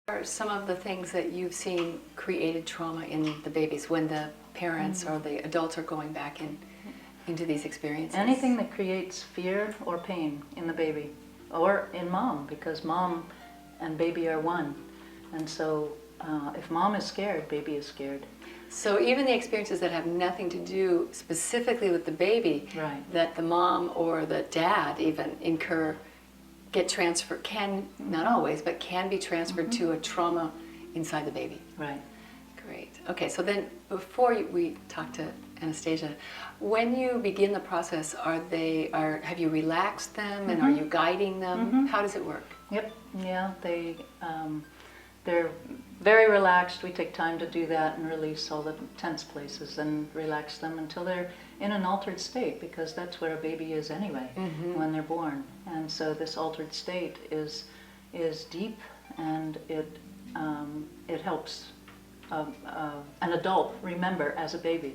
What are some of the things that you've seen created trauma in the babies when the parents or the adults are going back into these experiences? Anything that creates fear or pain in the baby, or in mom, because mom and baby are one. And so if mom is scared, baby is scared. So even the experiences that have nothing to do specifically with the baby, Right. that the mom or the dad even incur, get transferred, can, not always, but can be transferred to a trauma inside the baby. Right. Great. Okay, so then before we talk to Anastasia, when you begin the process, have you relaxed them and are you guiding them? How does it work? Yep. Yeah, they're very relaxed. We take time to do that and release all the tense places and relax them until they're in an altered state, because that's where a baby is anyway when they're born. And so this altered state is deep, and it helps an adult remember as a baby.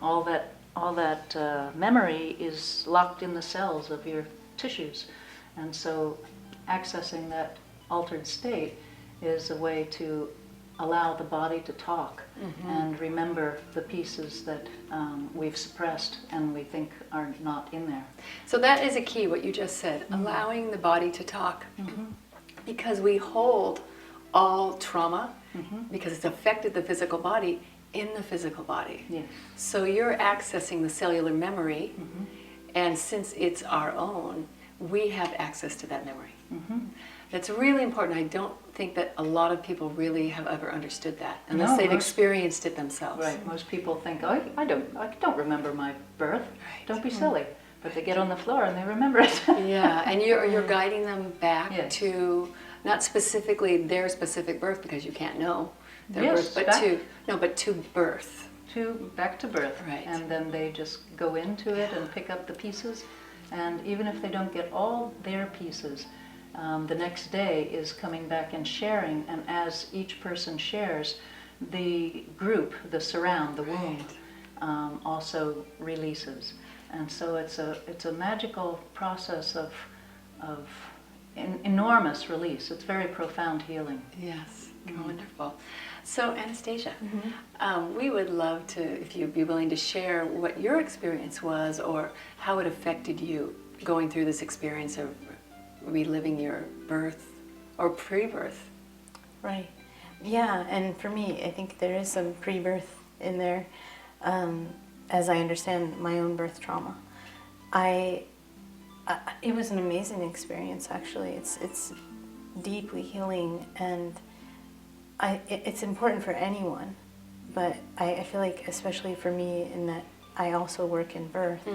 All that memory is locked in the cells of your tissues, and so accessing that altered state is a way to allow the body to talk and remember the pieces that we've suppressed and we think are not in there. So that is a key, what you just said, allowing the body to talk. Because we hold all trauma, because it's affected the physical body, in the physical body. Yes. So you're accessing the cellular memory, and since it's our own, we have access to that memory. That's really important. I don't think that a lot of people really have ever understood that, unless they've experienced it themselves. Right. Most people think, oh, I don't remember my birth. Right. Don't be silly. But they get on the floor and they remember it. Yeah, and you're guiding them back to, not specifically their specific birth, because you can't know their birth, but to birth. Back to birth. Right. And then they just go into it and pick up the pieces. And even if they don't get all their pieces, the next day is coming back and sharing, and as each person shares, the group, the surround, the womb, also releases. And so it's a magical process of enormous release. It's very profound healing. Yes, wonderful. So Anastasia, we would love to, if you'd be willing to share what your experience was or how it affected you going through this experience of reliving your birth or pre-birth. Right. Yeah, and for me, I think there is some pre-birth in there, as I understand my own birth trauma. It was an amazing experience, actually. It's deeply healing, and it's important for anyone, but I feel like especially for me in that I also work in birth,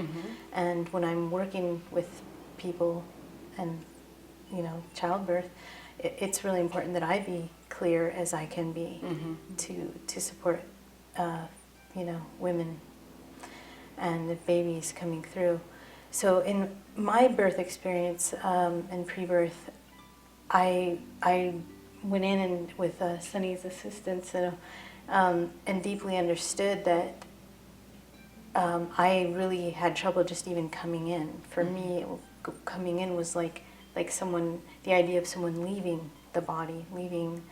and when I'm working with people and childbirth, it's really important that I be clear as I can be to support women and the babies coming through. So in my birth experience and pre-birth, I went in and with Sunny's assistance and deeply understood that I really had trouble just even coming in. For me, coming in was like someone, the idea of someone leaving the body, leaving,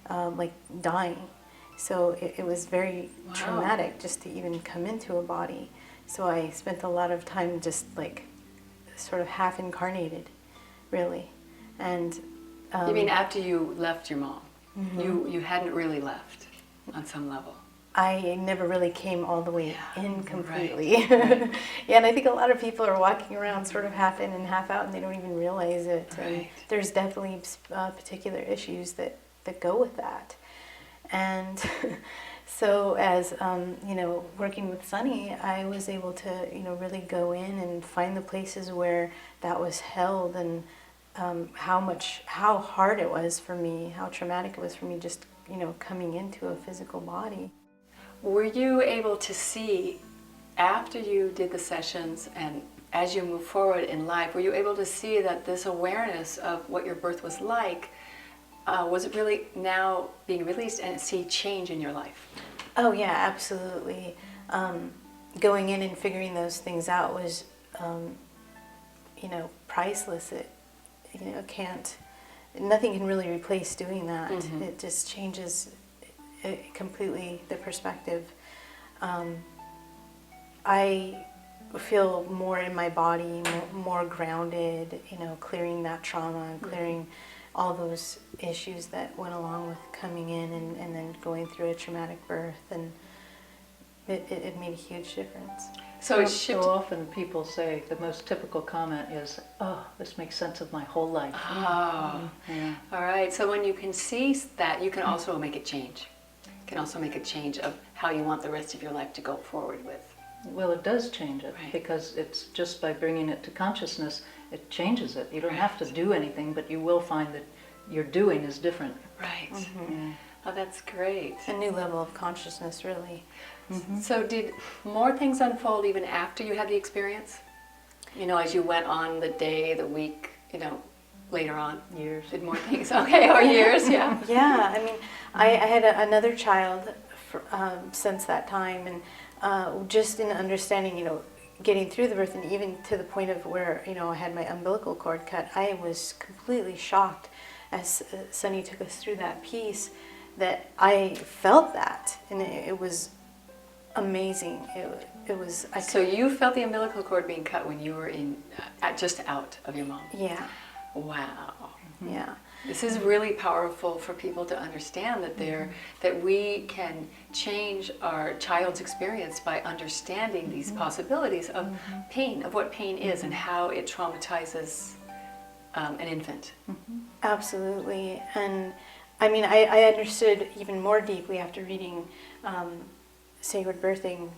like dying. So it was very traumatic just to even come into a body. So I spent a lot of time just like sort of half incarnated, really. And you mean after you left your mom? You hadn't really left on some level. I never really came all the way in completely. Right. Yeah, and I think a lot of people are walking around sort of half in and half out, and they don't even realize it. Right. And there's definitely particular issues that go with that. And so as, working with Sunny, I was able to, really go in and find the places where that was held, and how hard it was for me, how traumatic it was for me just, coming into a physical body. Were you able to see, after you did the sessions and as you move forward in life, were you able to see that this awareness of what your birth was like, was it really now being released, and see change in your life? Oh yeah, absolutely. Going in and figuring those things out was, priceless. It nothing can really replace doing that. Mhm. It just changes completely the perspective. I feel more in my body, more grounded, you know, clearing that trauma and clearing all those issues that went along with coming in and then going through a traumatic birth, and it made a huge difference. So it So shifted. often people say the most typical comment is, "Oh, this makes sense of my whole life." Oh, Yeah. all right. So when you can see that, you can also make a change. You can also make a change of how you want the rest of your life to go forward with. Well, it does change it, Right. because it's just by bringing it to consciousness, it changes it. You don't Right. have to do anything, but you will find that your doing is different. Right. Yeah. Oh, that's great. A new level of consciousness, really. So did more things unfold even after you had the experience? You know, as you went on the day, the week, you know, later on? Years. Did more things, okay, or years, yeah. Yeah, I mean, I had another child since that time, and just in understanding, you know, getting through the birth, and even to the point of where, you know, I had my umbilical cord cut, I was completely shocked as Sunny took us through that piece that I felt that, and it was amazing. It was. So you felt the umbilical cord being cut when you were just out of your mom? Yeah, Wow. yeah. This is really powerful for people to understand that that we can change our child's experience by understanding these possibilities of pain, of what pain is and how it traumatizes an infant. Absolutely. And I mean, I understood even more deeply after reading Sacred Birthing,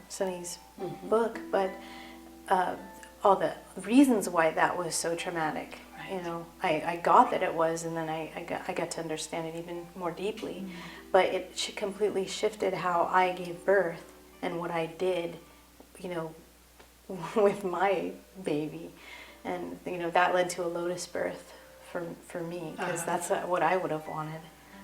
Sunny's book, but all the reasons why that was so traumatic. Right. You know, I got that it was, and then I got to understand it even more deeply. But it completely shifted how I gave birth and what I did, you know, with my baby. And, you know, that led to a lotus birth for me, because that's what I would have wanted.